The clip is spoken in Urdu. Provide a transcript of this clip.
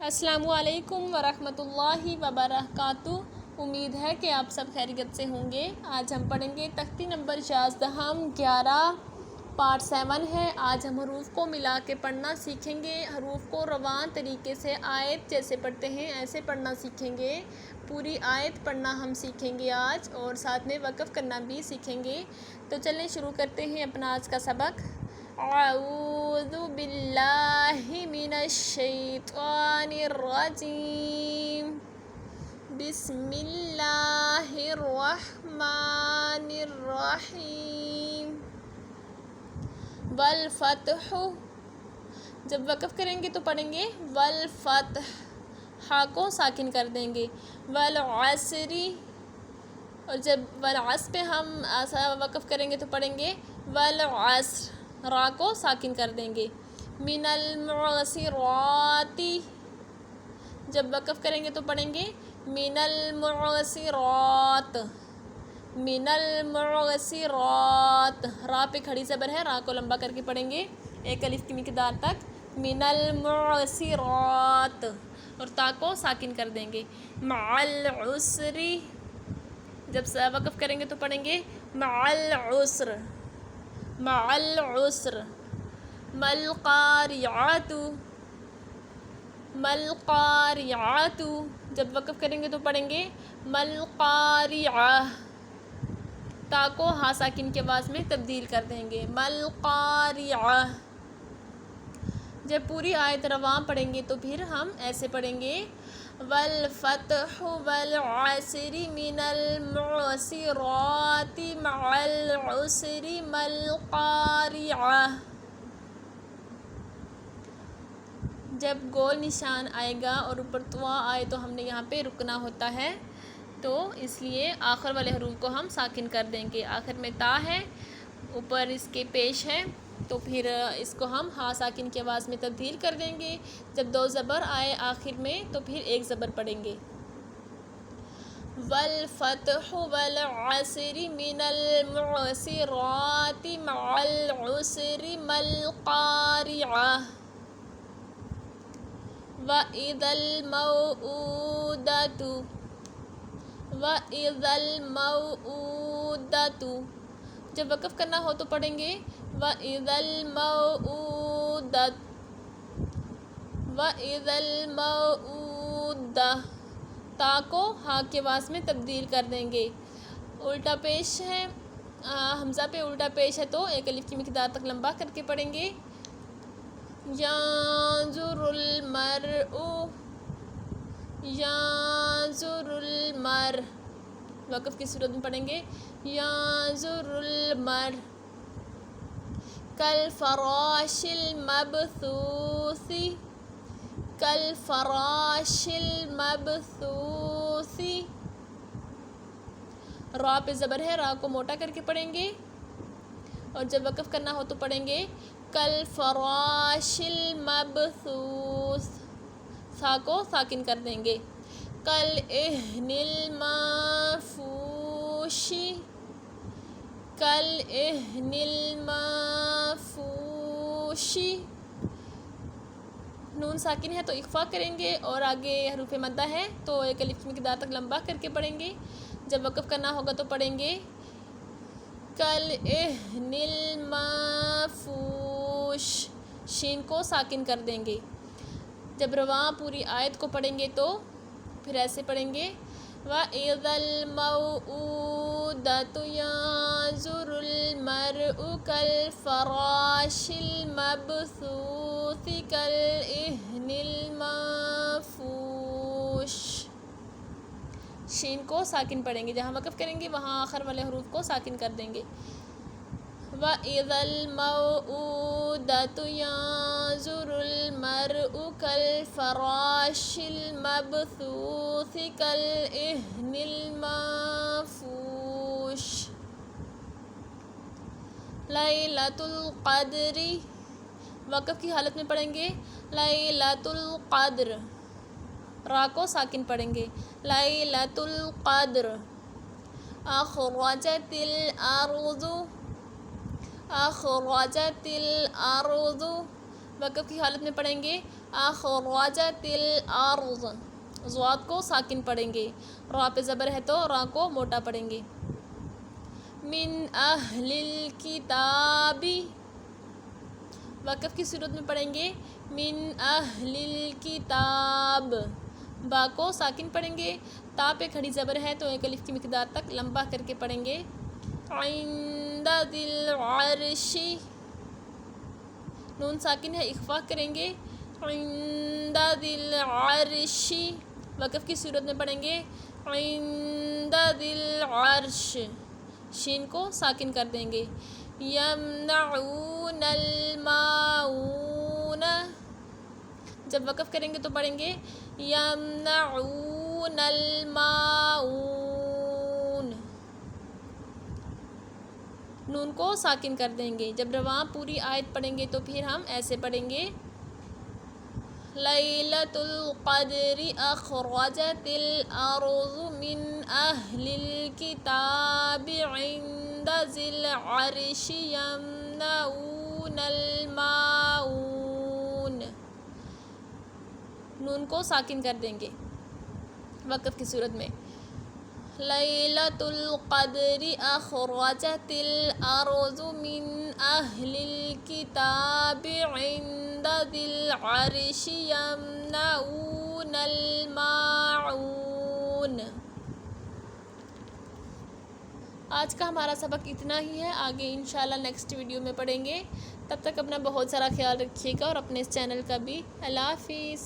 السلام علیکم ورحمۃ اللہ وبرکاتہ۔ امید ہے کہ آپ سب خیریت سے ہوں گے۔ آج ہم پڑھیں گے تختی نمبر 11 پارٹ 7 ہے۔ آج ہم حروف کو ملا کے پڑھنا سیکھیں گے۔ حروف کو رواں طریقے سے آیت جیسے پڑھتے ہیں ایسے پڑھنا سیکھیں گے۔ پوری آیت پڑھنا ہم سیکھیں گے آج، اور ساتھ میں وقف کرنا بھی سیکھیں گے۔ تو چلیں شروع کرتے ہیں اپنا آج کا سبق۔ اعوذ باللہ من الشیطان الرجیم، بسم اللہ الرحمن الرحیم۔ والفتح، جب وقف کریں گے تو پڑھیں گے والفتح، ہا کو ساکن کر دیں گے۔ والعصر، اور جب والعصر پہ ہم وقف کریں گے تو پڑھیں گے والعصر، را کو ساکن کر دیں گے۔ من المعصرات، جب وقف کریں گے تو پڑھیں گے من المعصرات، من المعصرات، را پہ کھڑی زبر ہے، را کو لمبا کر کے پڑھیں گے ایک الف کی مقدار تک۔ من المعصرات، اور تا کو ساکن کر دیں گے۔ مع العسر، جب وقف کریں گے تو پڑھیں گے مع العسر، مع العسر۔ مالقارعات، مالقارعات، جب وقف کریں گے تو پڑھیں گے مالقارعہ، تا کو ہا ساکن کے آواز میں تبدیل کر دیں گے مالقارعہ۔ جب پوری آیت رواں پڑھیں گے تو پھر ہم ایسے پڑھیں گے والفتح والعصر من المعصرات مع العسر مالقارعہ۔ جب گول نشان آئے گا اور اوپر توا آئے تو ہم نے یہاں پہ رکنا ہوتا ہے، تو اس لیے آخر والے حروف کو ہم ساکن کر دیں گے۔ آخر میں تا ہے، اوپر اس کے پیش ہے، تو پھر اس کو ہم ہا ساکن کی آواز میں تبدیل کر دیں گے۔ جب دو زبر آئے آخر میں تو پھر ایک زبر پڑھیں گے۔ والفتح والعصر من المعصرات مع العسر مالقارعہ۔ وَإِذَا الْمَوْءُودَةُ، وَإِذَا الْمَوْءُودَةُ، جب وقف کرنا ہو تو پڑھیں گے وَإِذَا الْمَوْءُودَةُ، وَإِذَا الْمَوْءُودَةُ، تا کو ہا کے آواز میں تبدیل کر دیں گے۔ الٹا پیش ہے، حمزہ پہ الٹا پیش ہے تو ایک الف کی مقدار تک لمبا کر کے پڑھیں گے۔ ينظر المرء، ينظر المرء، وقف کی صورت میں پڑھیں گے ينظر المرء۔ كالفراش المبثوث، كالفراش المبثوث، را پہ زبر ہے، را کو موٹا کر کے پڑھیں گے، اور جب وقف کرنا ہو تو پڑھیں گے کالفراش المبثوث، سا کو ساکن کر دیں گے۔ کالعہن المنفوش، کالعہن المنفوش، نون ساکن ہے تو اخفا کریں گے، اور آگے حروف مدہ ہے تو ایک الف کی مقدار تک لمبا کر کے پڑھیں گے۔ جب وقف کرنا ہوگا تو پڑھیں گے کالعہن المنفوش، شین کو ساکن کر دیں گے۔ جب رواں پوری آیت کو پڑھیں گے تو پھر ایسے پڑھیں گے وَإِذَا الْمَوْءُودَةُ يَنظُرُ الْمَرْءُ كَالْفَرَاشِ الْمَبْثُوثِ كَالْعِهْنِ الْمَنفُوشِ، شین کو ساکن پڑھیں گے، جہاں وقف کریں گے وہاں آخر والے حروف کو ساکن کر دیں گے۔ وَإِذَا الْمَوْءُودَةُ يَنظُرُ الْمَرْءُ كَالْفَرَاشِ الْمَبْثُوثِ كَالْعِهْنِ الْمَنفُوشِ۔ لیلۃ القدر، وقف کی حالت میں پڑھیں گے لیلۃ القدر، را کو ساکن پڑھیں گے لیلۃ القدر۔ اخرجت الارض، اخرجت الارض، وقف کی حالت میں پڑھیں گے اخرجت الارض، ضاد کو ساکن پڑھیں گے، را پہ زبر ہے تو را کو موٹا پڑھیں گے۔ من اہل الکتاب، وقف کی صورت میں پڑھیں گے من اہل الکتاب، با کو ساکن پڑھیں گے، تا پہ کھڑی زبر ہے تو ایک الف کی مقدار تک لمبا کر کے پڑھیں گے۔ عند ذی العرش، نون ساکن ہے اخفا کریں گے، عند ذی العرش، وقف کی صورت میں پڑھیں گے عند ذی العرش، شین کو ساکن کر دیں گے۔ یمنعون الماعون، جب وقف کریں گے تو پڑھیں گے یمنعون الماعون، نون کو ساکن کر دیں گے۔ جب رواں پوری آیت پڑھیں گے تو پھر ہم ایسے پڑھیں گے لیلۃ القدر اخرجت الارض من اہل الکتاب عند ذی العرش یمنعون الماعون، نون کو ساکن کر دیں گے وقف کی صورت میں۔ لیلۃ القدر اخرجت الارض من اہل الکتاب عند ذی العرش یمنعون الماعون۔ آج کا ہمارا سبق اتنا ہی ہے، آگے انشاءاللہ نیکسٹ ویڈیو میں پڑھیں گے۔ تب تک اپنا بہت سارا خیال رکھیے گا اور اپنے اس چینل کا بھی۔ اللہ حافظ۔